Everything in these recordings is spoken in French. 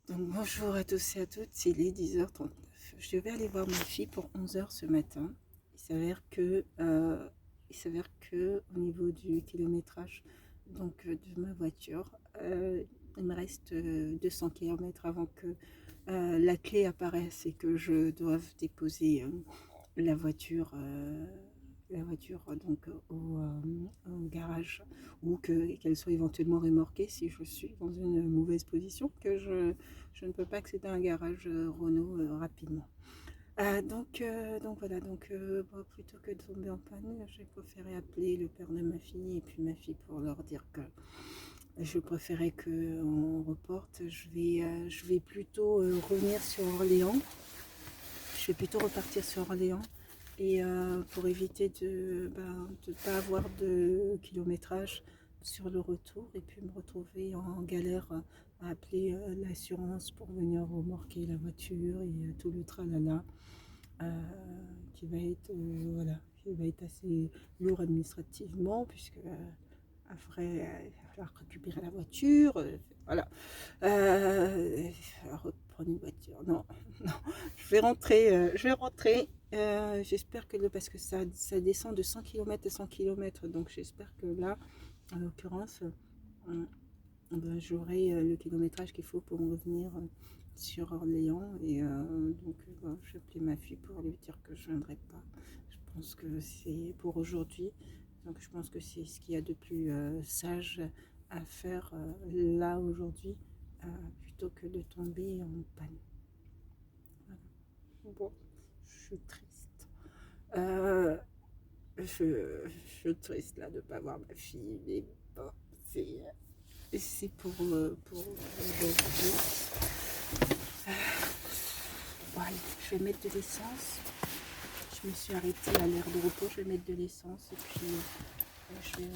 Donc bonjour à tous et à toutes, il est 10h39. Je devais aller voir ma fille pour 11h ce matin. Il s'avère que au niveau du kilométrage de ma voiture, il me reste 200 km avant que la clé apparaisse et que je doive déposer la voiture, au garage, ou qu'elle soit éventuellement remorquée si je suis dans une mauvaise position, que je ne peux pas accéder à un garage Renault rapidement. Donc voilà, bon, plutôt que de tomber en panne, j'ai préféré appeler le père de ma fille et puis ma fille pour leur dire que je préférais qu'on reporte. Je vais plutôt revenir sur Orléans. Je vais plutôt repartir sur Orléans et pour éviter de ne pas avoir de kilométrage sur le retour et puis me retrouver en galère à appeler l'assurance pour venir remorquer la voiture et tout le tralala euh, qui va être qui va être assez lourd administrativement puisque après il va falloir récupérer la voiture, voilà. Reprendre une voiture, non, non, je vais rentrer. J'espère que parce que ça descend de 100 km à 100 km, donc j'espère que là, en l'occurrence, j'aurai le kilométrage qu'il faut pour revenir sur Orléans. Et je vais appeler ma fille pour lui dire que je ne viendrai pas. Je pense que c'est pour aujourd'hui. Donc je pense que c'est ce qu'il y a de plus sage à faire là aujourd'hui, plutôt que de tomber en panne. Voilà. Bon, je suis triste. Je suis triste là de ne pas voir ma fille, mais bon, c'est pour aujourd'hui. Bon, allez, je vais mettre de l'essence. Je me suis arrêtée à l'aire de repos, je vais mettre de l'essence et puis je vais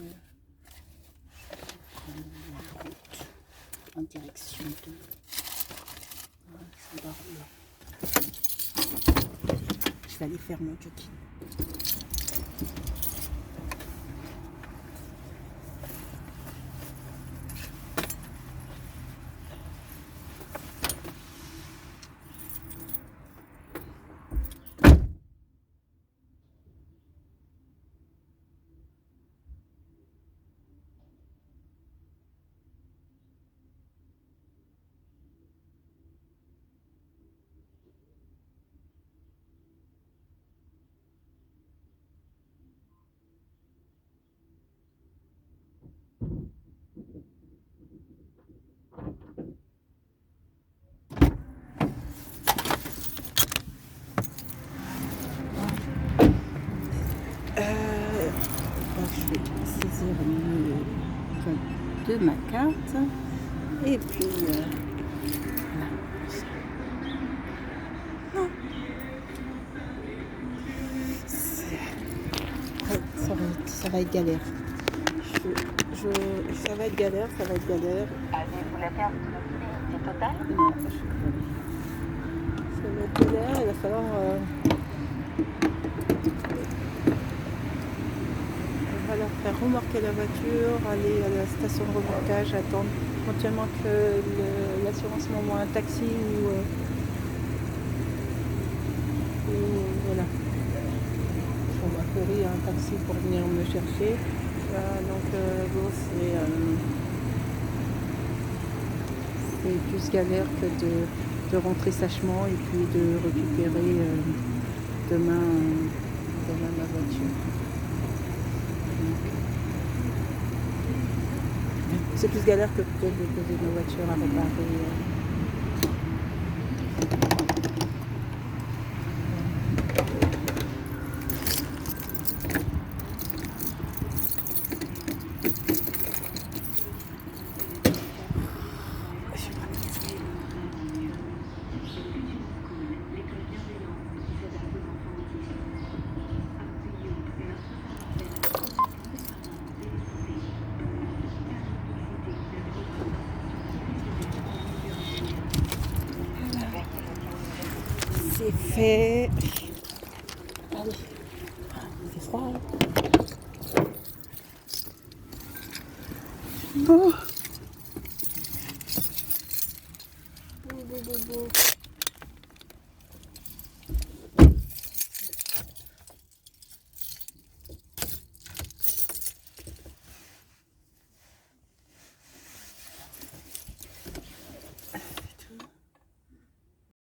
prendre la route en direction de je vais aller faire mon jogging. Je vais saisir le code de ma carte et puis voilà. Non. Ça va être galère. Ça va être galère, ça va être galère. Avez-vous la carte d'identité totale? Non, ça va être galère, il va falloir faire remorquer la voiture, aller à la station de remorquage, attendre éventuellement que l'assurance m'envoie un taxi ou voilà. On va courir un taxi pour venir me chercher. Bon, c'est plus galère que de rentrer sachement et puis de récupérer demain ma voiture. C'est plus galère que de poser ma voiture à réparer. C'est fait. Allez, c'est froid. Bon. bobo.